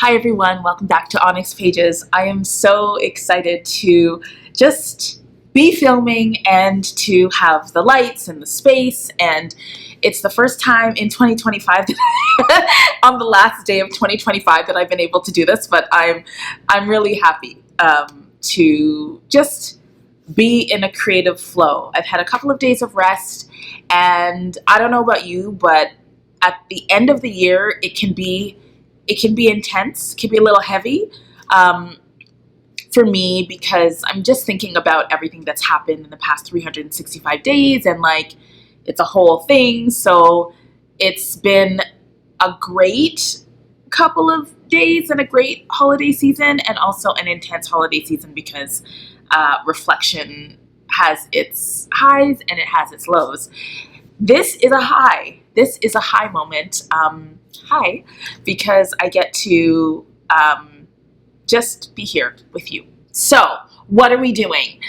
Hi everyone, welcome back to ONYX Pages. I am so excited to just be filming and to have the lights and the space, and it's the first time in 2025 that on the last day of 2025 that I've been able to do this, but I'm really happy to just be in a creative flow. I've had a couple of days of rest, and I don't know about you, but at the end of the year it can be intense, can be a little heavy for me, because I'm just thinking about everything that's happened in the past 365 days, and like it's a whole thing. So it's been a great couple of days and a great holiday season, and also an intense holiday season, because reflection has its highs and it has its lows. This is a high. This is a high moment. Hi, because I get to just be here with you. So what are we doing?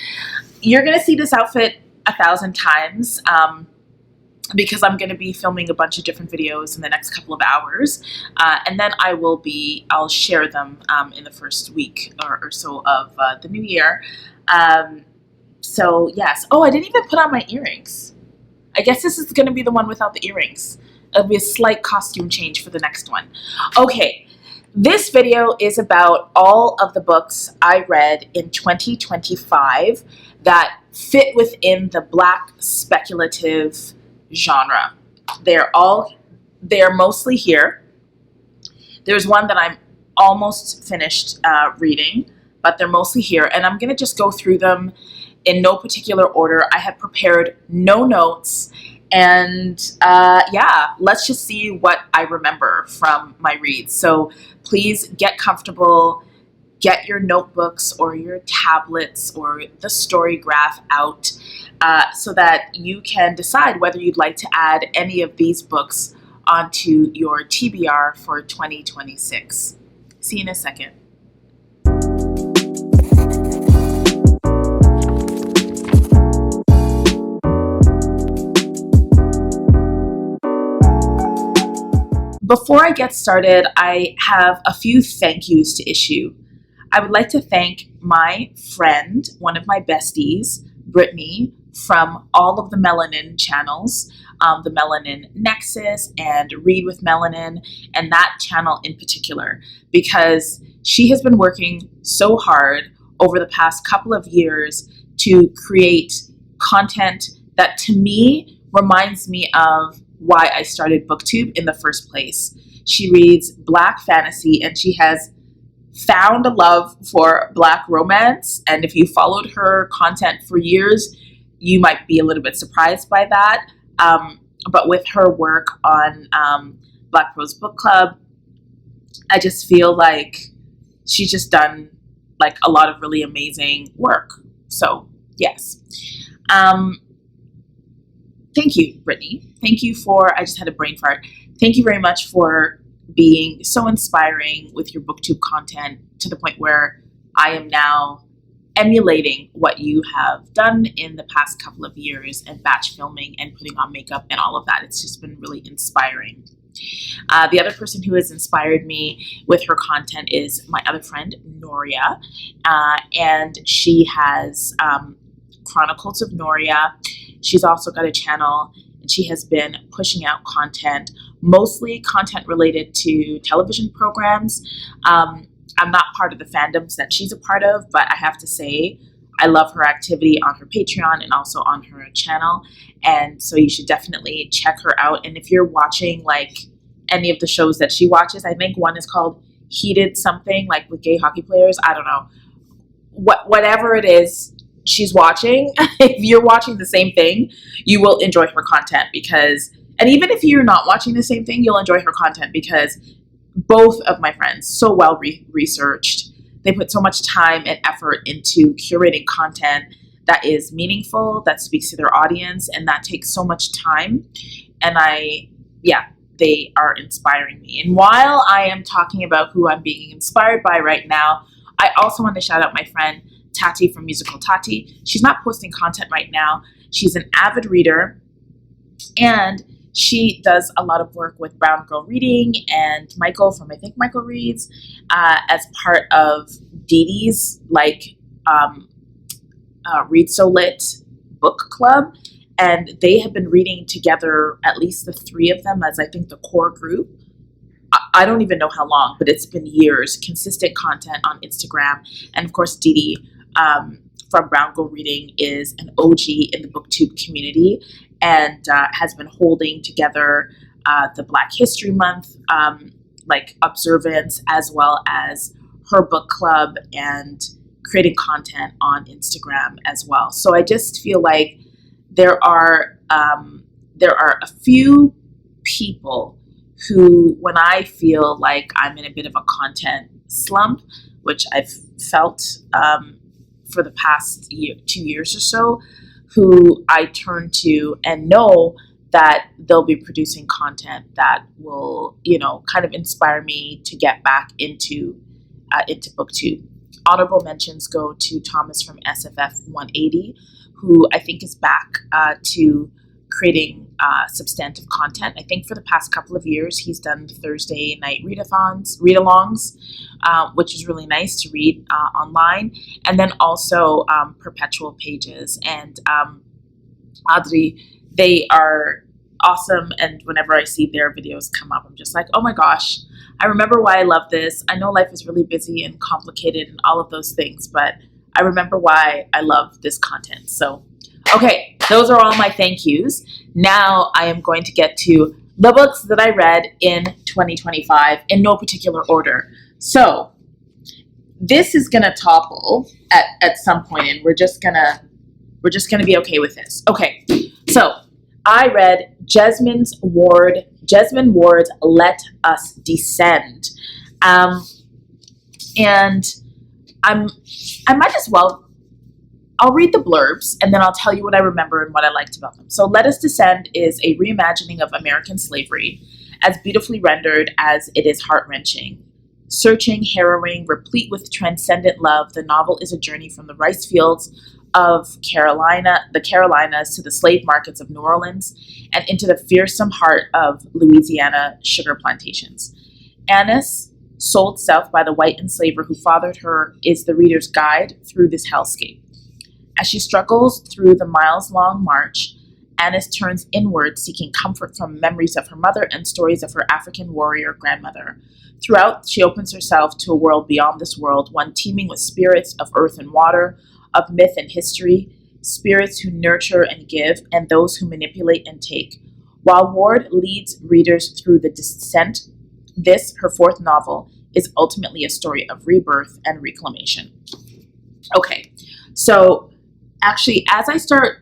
You're gonna see this outfit 1,000 times because I'm gonna be filming a bunch of different videos in the next couple of hours, and then I'll share them in the first week or so of the new year. So yes. Oh, I didn't even put on my earrings. I guess this is gonna be the one without the earrings. It'll be a slight costume change for the next one. Okay, this video is about all of the books I read in 2025 that fit within the Black speculative genre. They're mostly here. There's one that I'm almost finished reading, but they're mostly here, and I'm gonna just go through them in no particular order. I have prepared no notes. And yeah, let's just see what I remember from my reads. So please get comfortable, get your notebooks or your tablets or the story graph out so that you can decide whether you'd like to add any of these books onto your TBR for 2026. See you in a second. Before I get started, I have a few thank yous to issue. I would like to thank my friend, one of my besties, Brittany, from all of the Melanin channels, the Melanin Nexus and Read with Melanin, and that channel in particular, because she has been working so hard over the past couple of years to create content that to me reminds me of why I started BookTube in the first place. She reads Black fantasy, and she has found a love for Black romance, and if you followed her content for years, you might be a little bit surprised by that. But with her work on Black Prose Book Club, I just feel like she's just done like a lot of really amazing work. So yes. Thank you, Brittany. Thank you for, I just had a brain fart. Thank you very much for being so inspiring with your BookTube content, to the point where I am now emulating what you have done in the past couple of years, and batch filming and putting on makeup and all of that. It's just been really inspiring. The other person who has inspired me with her content is my other friend, Noria, and she has Chronicles of Noria. She's also got a channel, and she has been pushing out content, mostly content related to television programs. I'm not part of the fandoms that she's a part of, but I have to say I love her activity on her Patreon and also on her channel, and so you should definitely check her out. And if you're watching like any of the shows that she watches, I think one is called Heated something, like with gay hockey players. I don't know. Whatever it is she's watching, if you're watching the same thing, you will enjoy her content, because, and even if you're not watching the same thing, you'll enjoy her content, because both of my friends, so well researched, they put so much time and effort into curating content that is meaningful, that speaks to their audience, and that takes so much time. And they are inspiring me. And while I am talking about who I'm being inspired by right now, I also want to shout out my friend Tati from Musical Tati. She's not posting content right now. She's an avid reader, and She does a lot of work with Brown Girl Reading and Michael from, I think, Michael Reads, as part of Dee Dee's Read So Lit book club. And they have been reading together, at least the three of them, as I think the core group. I don't even know how long, but it's been years. Consistent content on Instagram. And of course, Dee Dee from Brown Girl Reading is an OG in the BookTube community and has been holding together the Black History Month observance, as well as her book club and creating content on Instagram as well. So I just feel like there are a few people who, when I feel like I'm in a bit of a content slump, which I've felt for the past 2 years or so, who I turn to and know that they'll be producing content that will, kind of inspire me to get back into BookTube. Honorable mentions go to Thomas from SFF 180, who I think is back to creating substantive content. I think for the past couple of years, he's done Thursday night read-alongs, which is really nice to read online. And then also perpetual pages. And Adri, they are awesome. And whenever I see their videos come up, I'm just like, oh my gosh, I remember why I love this. I know life is really busy and complicated and all of those things, but I remember why I love this content. So, okay, those are all my thank yous. Now I am going to get to the books that I read in 2025 in no particular order. So this is gonna topple at some point, and we're just gonna be okay with this. Okay, so I read Jasmine Ward's Let Us Descend, and I might as well. I'll read the blurbs and then I'll tell you what I remember and what I liked about them. So Let Us Descend is a reimagining of American slavery, as beautifully rendered as it is heart-wrenching. Searching, harrowing, replete with transcendent love, the novel is a journey from the rice fields of the Carolinas to the slave markets of New Orleans and into the fearsome heart of Louisiana sugar plantations. Annis, sold south by the white enslaver who fathered her, is the reader's guide through this hellscape. As she struggles through the miles-long march, Annis turns inward, seeking comfort from memories of her mother and stories of her African warrior grandmother. Throughout, she opens herself to a world beyond this world, one teeming with spirits of earth and water, of myth and history, spirits who nurture and give, and those who manipulate and take. While Ward leads readers through the descent, this, her fourth novel, is ultimately a story of rebirth and reclamation. Okay, so actually, as I start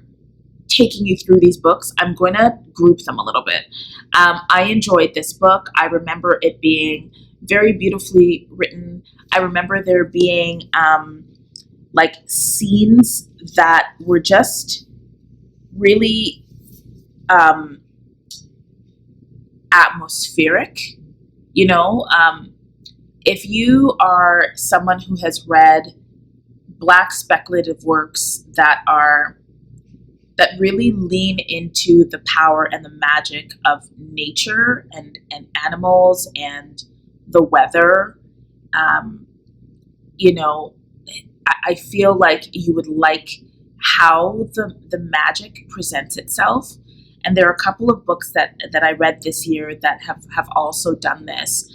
taking you through these books, I'm going to group them a little bit. I enjoyed this book. I remember it being very beautifully written. I remember there being scenes that were just really atmospheric. If you are someone who has read Black speculative works that really lean into the power and the magic of nature and animals and the weather, I feel like you would like how the magic presents itself. And there are a couple of books that I read this year that have also done this.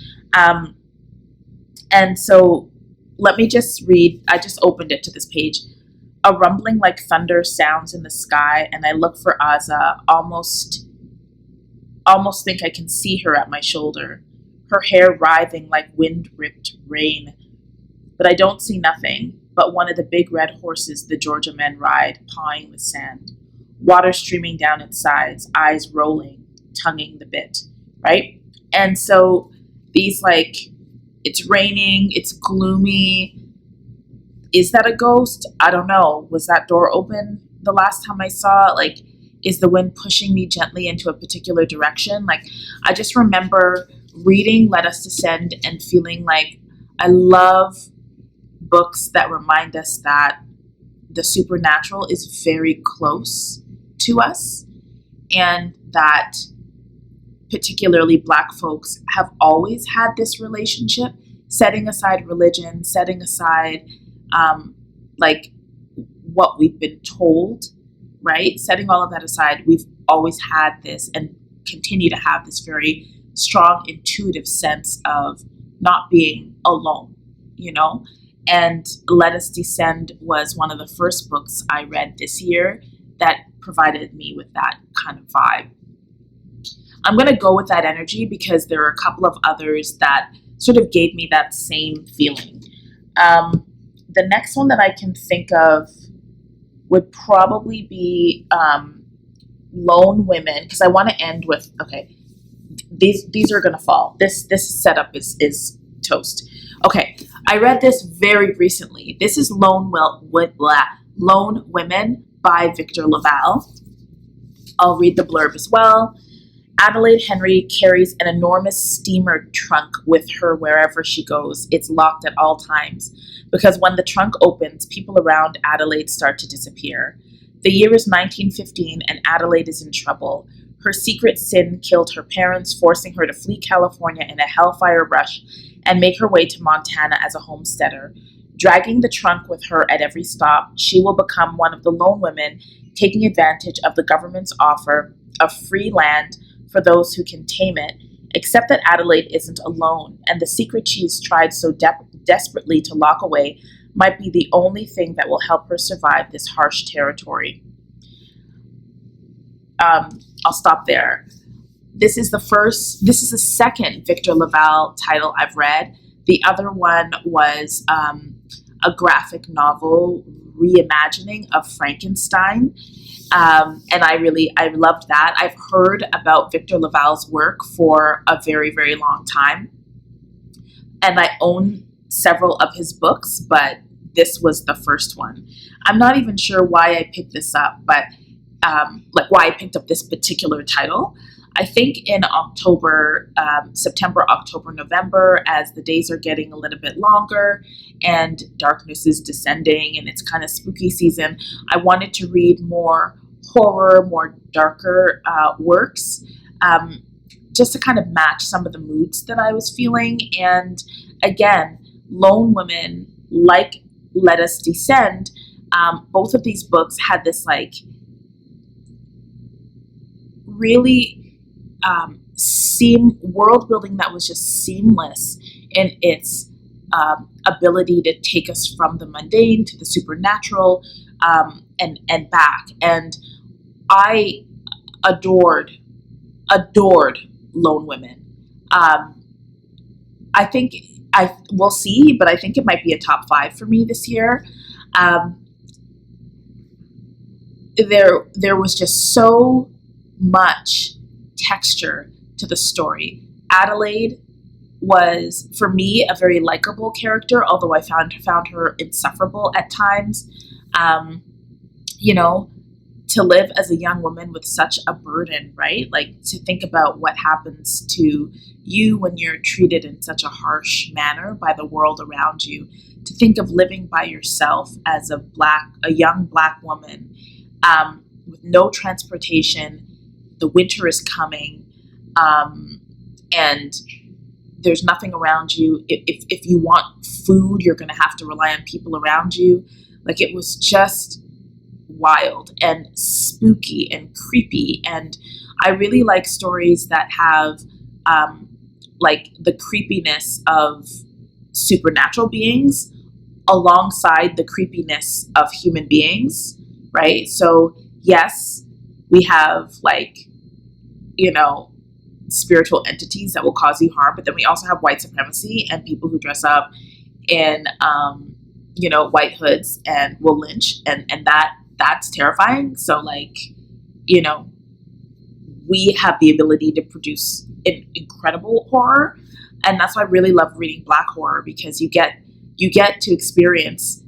And so let me just read. I just opened it to this page. A rumbling like thunder sounds in the sky, and I look for Aza, almost think I can see her at my shoulder, her hair writhing like wind-ripped rain. But I don't see nothing but one of the big red horses the Georgia men ride, pawing with sand. Water streaming down its sides, eyes rolling, tonguing the bit, right? And so these it's raining, it's gloomy. Is that a ghost? I don't know. Was that door open the last time I saw it? Is the wind pushing me gently into a particular direction? I just remember reading Let Us Descend and feeling like I love books that remind us that the supernatural is very close to us and that particularly Black folks, have always had this relationship, setting aside religion, setting aside like what we've been told, right? Setting all of that aside, we've always had this and continue to have this very strong intuitive sense of not being alone, you know? And Let Us Descend was one of the first books I read this year that provided me with that kind of vibe. I'm going to go with that energy because there are a couple of others that sort of gave me that same feeling. The next one that I can think of would probably be Lone Women, because I want to end with, okay, these are going to fall. This setup is toast. Okay, I read this very recently. This is Lone Women by Victor LaValle. I'll read the blurb as well. Adelaide Henry carries an enormous steamer trunk with her wherever she goes. It's locked at all times, because when the trunk opens, people around Adelaide start to disappear. The year is 1915, and Adelaide is in trouble. Her secret sin killed her parents, forcing her to flee California in a hellfire rush and make her way to Montana as a homesteader. Dragging the trunk with her at every stop, she will become one of the lone women taking advantage of the government's offer of free land for those who can tame it, except that Adelaide isn't alone, and the secret she's tried so desperately to lock away might be the only thing that will help her survive this harsh territory. I'll stop there. This is the second Victor LaValle title I've read. The other one was a graphic novel reimagining of Frankenstein. And I loved that. I've heard about Victor LaValle's work for a very, very long time. And I own several of his books, but this was the first one. I'm not even sure why I picked this up, but why I picked up this particular title. I think in September, October, November, as the days are getting a little bit longer and darkness is descending and it's kind of spooky season, I wanted to read more horror, more darker works, just to kind of match some of the moods that I was feeling. And again, Lone Women, like Let Us Descend, both of these books had this like really world building that was just seamless in its ability to take us from the mundane to the supernatural and back. And I adored Lone Women. I think we'll see, but I think it might be a top 5 for me this year. There was just so much texture to the story. Adelaide was, for me, a very likable character, although I found her insufferable at times. To live as a young woman with such a burden, right? Like, to think about what happens to you when you're treated in such a harsh manner by the world around you. To think of living by yourself as a young Black woman, with no transportation. The winter is coming, and there's nothing around you. If you want food, you're going to have to rely on people around you. Like, it was just wild and spooky and creepy. And I really like stories that have like the creepiness of supernatural beings alongside the creepiness of human beings, right? So yes, we have spiritual entities that will cause you harm, but then we also have white supremacy and people who dress up in white hoods and will lynch, and that's terrifying. So we have the ability to produce an incredible horror, and that's why I really love reading Black horror, because you get to experience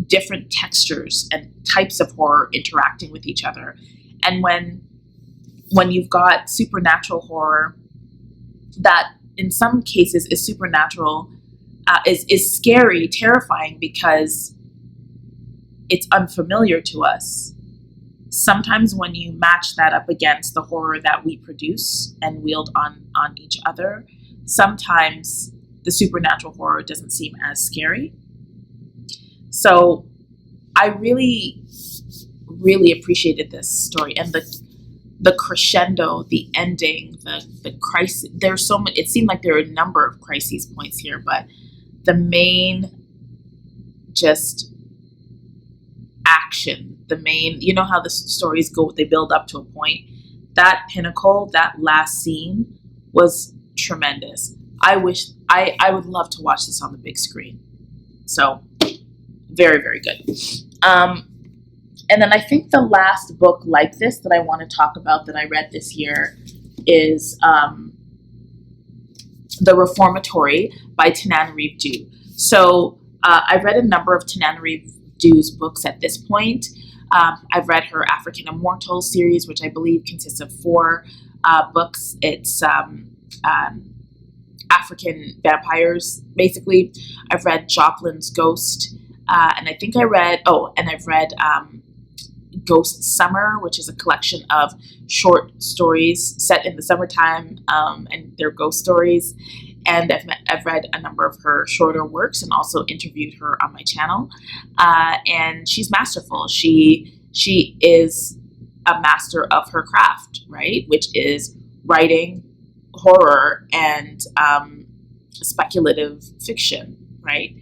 different textures and types of horror interacting with each other. And when you've got supernatural horror that in some cases is supernatural, is scary, terrifying, because it's unfamiliar to us. sometimes when you match that up against the horror that we produce and wield on each other, sometimes the supernatural horror doesn't seem as scary. So I really, really appreciated this story, and the crescendo, the ending, the crisis. There's so many. It seemed like there were a number of crises points here, but the main just action, the main, you know how the stories go, they build up to a point. That pinnacle, that last scene was tremendous. I would love to watch this on the big screen. So very, very good. And then I think the last book like this that I want to talk about that I read this year is The Reformatory by Tananarive Due. So I've read a number of Tananarive Due's books at this point. I've read her African Immortal series, which I believe consists of 4 books. It's African vampires, basically. I've read Joplin's Ghost, and I think I've read Ghost Summer, which is a collection of short stories set in the summertime, and they're ghost stories. And I've read a number of her shorter works and also interviewed her on my channel. And she's masterful. She is a master of her craft, right? Which is writing horror and speculative fiction, right?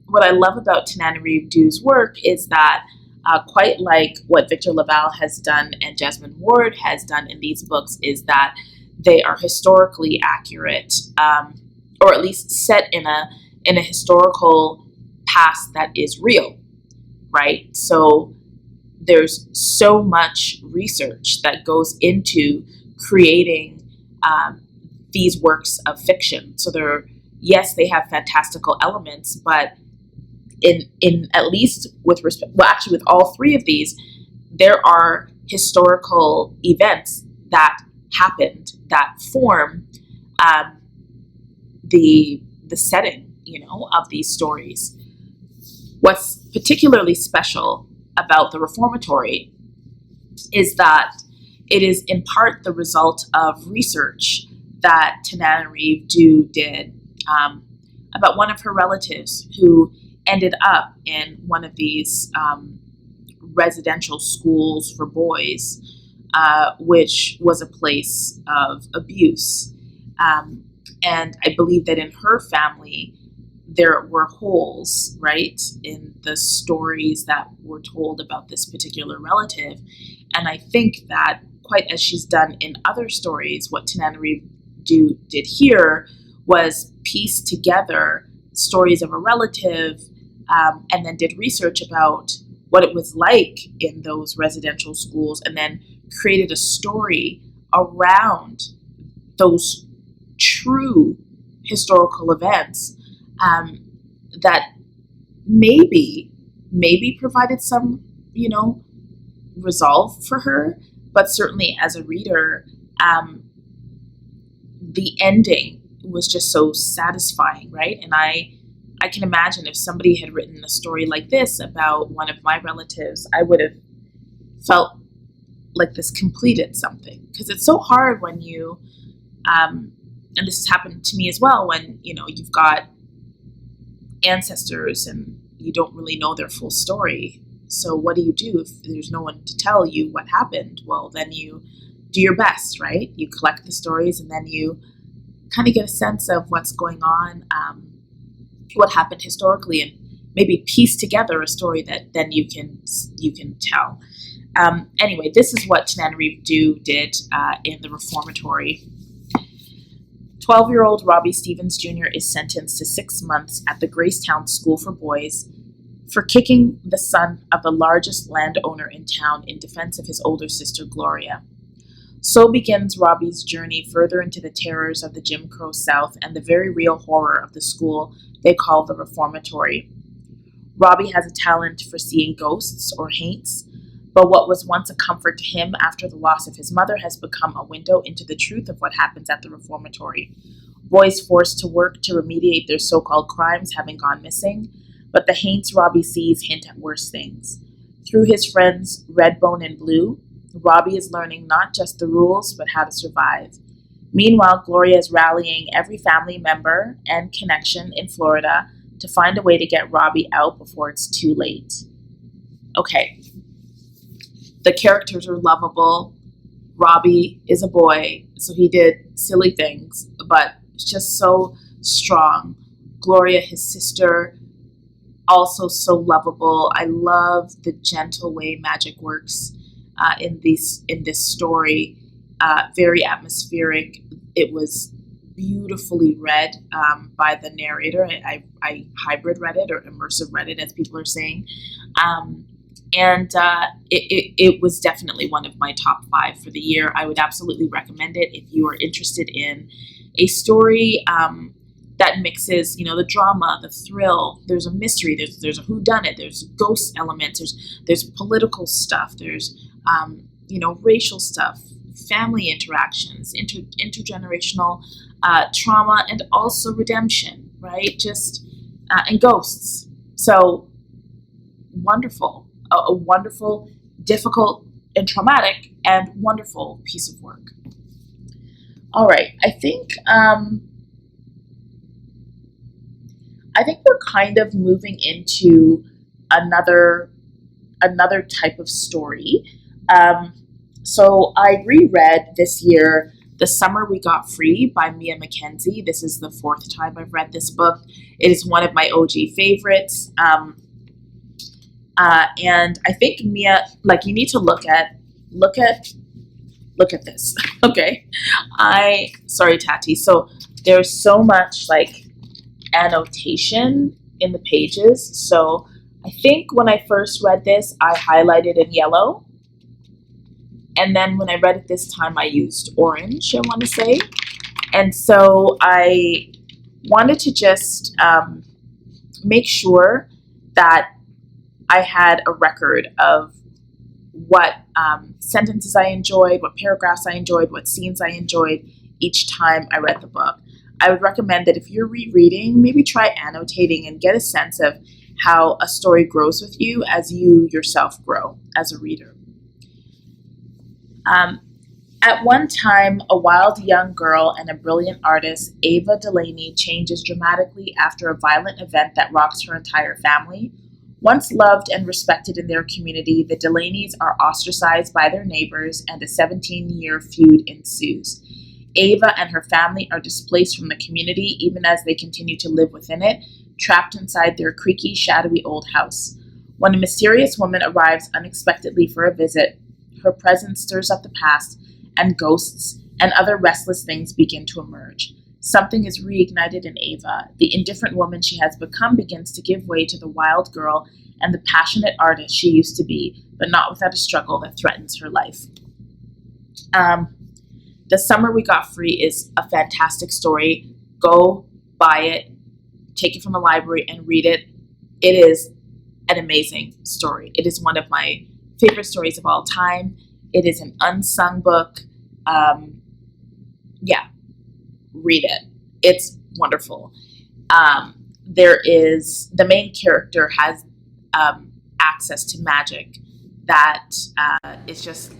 What I love about Tananarive Due's work is that quite like what Victor Laval has done and Jasmine Ward has done in these books, is that they are historically accurate, or at least set in a historical past that is real, right? So there's so much research that goes into creating these works of fiction. So they have fantastical elements, but in at least with respect, well, actually with all 3 of these, there are historical events that happened that form the setting, of these stories. What's particularly special about The Reformatory is that it is in part the result of research that Tananarive Due did about one of her relatives who ended up in one of these residential schools for boys, which was a place of abuse. And I believe that in her family, there were holes, right, in the stories that were told about this particular relative. And I think that, quite as she's done in other stories, what Tananarive Due did here was piece together stories of a relative, and then did research about what it was like in those residential schools, and then created a story around those true historical events that maybe provided some, resolve for her, but certainly as a reader, the ending was just so satisfying, right? And I can imagine if somebody had written a story like this about one of my relatives, I would have felt like this completed something. Because it's so hard when you, and this has happened to me as well, when, you've got ancestors and you don't really know their full story. So what do you do if there's no one to tell you what happened? Well, then you do your best, right? You collect the stories and then you kind of get a sense of what's going on, what happened historically, and maybe piece together a story that then you can tell. Anyway, this is what Tananarive Due did in The Reformatory. 12-year-old Robbie Stevens Jr. is sentenced to 6 months at the Gracetown School for Boys for kicking the son of the largest landowner in town in defense of his older sister, Gloria. So begins Robbie's journey further into the terrors of the Jim Crow South and the very real horror of the school they call the Reformatory. Robbie has a talent for seeing ghosts or haints, but what was once a comfort to him after the loss of his mother has become a window into the truth of what happens at the Reformatory. Boys forced to work to remediate their so-called crimes having gone missing, but the haints Robbie sees hint at worse things. Through his friends Redbone and Blue, Robbie is learning not just the rules, but how to survive. Meanwhile, Gloria is rallying every family member and connection in Florida to find a way to get Robbie out before it's too late. Okay, the characters are lovable. Robbie is a boy, so he did silly things, but it's just so strong. Gloria, his sister, also so lovable. I love the gentle way magic works in this story. Very atmospheric. It was beautifully read by the narrator. I hybrid read it, or immersive read it, as people are saying. It was definitely one of my top 5 for the year. I would absolutely recommend it if you are interested in a story that mixes, the drama, the thrill. There's a mystery. There's a whodunit. There's ghost elements. There's political stuff. There's racial stuff, family interactions, intergenerational trauma, and also redemption. Right? And ghosts. So wonderful. A wonderful, difficult, and traumatic, and wonderful piece of work. All right, I think we're kind of moving into another type of story. So I reread this year The Summer We Got Free by Mia Mackenzie. This is the 4th time I've read this book. It is one of my OG favorites. And I think Mia, you need to look at this. Okay. Sorry, Tati. So there's so much annotation in the pages. So I think when I first read this, I highlighted in yellow. And then when I read it this time, I used orange, I want to say. And so I wanted to just make sure that I had a record of what sentences I enjoyed, what paragraphs I enjoyed, what scenes I enjoyed each time I read the book. I would recommend that if you're rereading, maybe try annotating and get a sense of how a story grows with you as you yourself grow as a reader. At one time, a wild young girl and a brilliant artist, Ava Delaney, changes dramatically after a violent event that rocks her entire family. Once loved and respected in their community, the Delaneys are ostracized by their neighbors, and a 17-year feud ensues. Ava and her family are displaced from the community even as they continue to live within it, trapped inside their creaky, shadowy old house. When a mysterious woman arrives unexpectedly for a visit, her presence stirs up the past, and ghosts and other restless things begin to emerge. Something is reignited in Ava. The indifferent woman she has become begins to give way to the wild girl and the passionate artist she used to be, but not without a struggle that threatens her life. The Summer We Got Free is a fantastic story. Go buy it, take it from the library, and read it. It is an amazing story. It is one of my favorite stories of all time. It is an unsung book. Read it. It's wonderful. The main character has access to magic that is just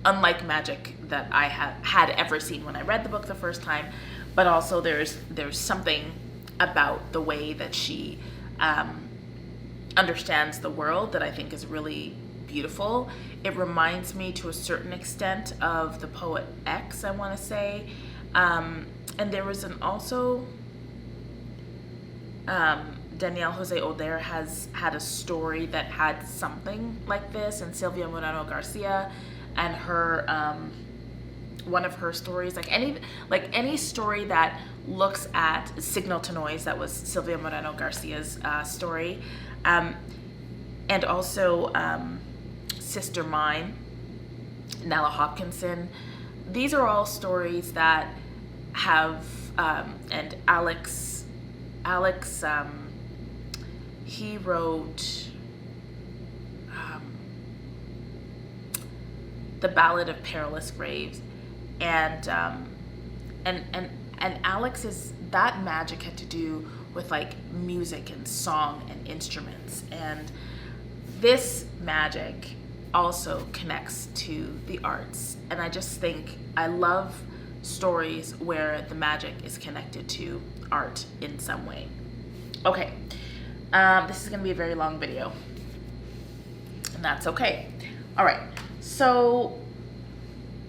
unlike magic that I had ever seen when I read the book the first time, but also there's something about the way that she understands the world that I think is really beautiful. It reminds me to a certain extent of the poet X, I want to say. And there was Danielle Jose Oder has had a story that had something like this, and Silvia Moreno Garcia and her one of her stories, any story that looks at Signal to Noise, that was Silvia Moreno Garcia's story, and also Sister Mine, Nella Hopkinson. These are all stories that have and Alex he wrote The Ballad of Perilous Graves, and Alex's, that magic had to do with music and song and instruments, and this magic also connects to the arts, and I just think I love stories where the magic is connected to art in some way. Okay, this is going to be a very long video, and that's okay. All right, so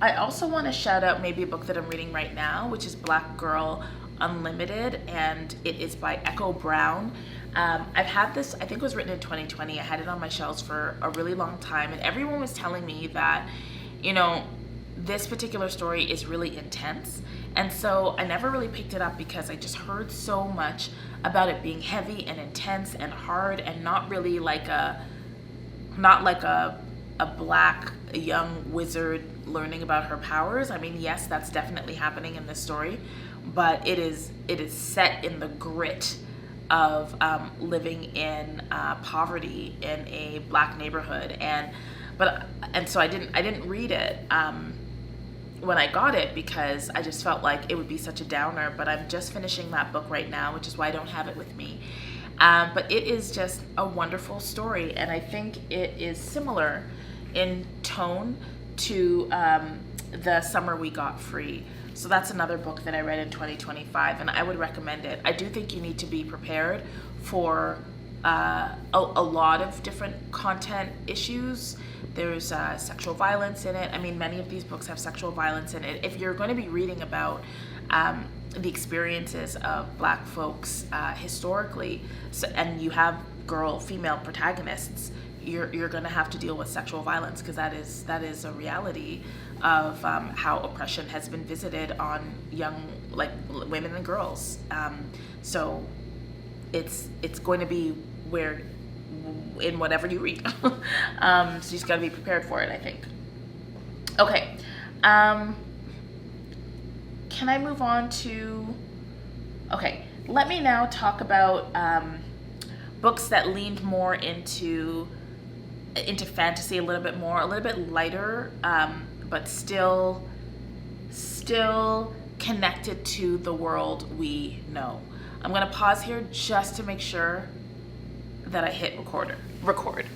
I also want to shout out maybe a book that I'm reading right now, which is Black Girl Unlimited, and it is by Echo Brown. I've had this, I think it was written in 2020. I had it on my shelves for a really long time, and everyone was telling me that, you know, this particular story is really intense, and so I never really picked it up because I just heard so much about it being heavy and intense and hard, and not really like a black young wizard learning about her powers. I mean, yes, that's definitely happening in this story, but it is set in the grit of living in poverty in a black neighborhood, and so I didn't read it when I got it because I just felt like it would be such a downer. But I'm just finishing that book right now, which is why I don't have it with me. But it is just a wonderful story, and I think it is similar in tone to The Summer We Got Free. So that's another book that I read in 2025, and I would recommend it. I do think you need to be prepared for a lot of different content issues. There's sexual violence in it. I mean, many of these books have sexual violence in it. If you're going to be reading about the experiences of black folks historically, and you have female protagonists, you're going to have to deal with sexual violence, because that is a reality of how oppression has been visited on young, like, women and girls. So it's going to be in whatever you read. So you just got to be prepared for it, I think. Okay. Can I move on to... Okay, let me now talk about books that leaned more into fantasy a little bit lighter, but still connected to the world we know. I'm gonna pause here just to make sure that I hit record.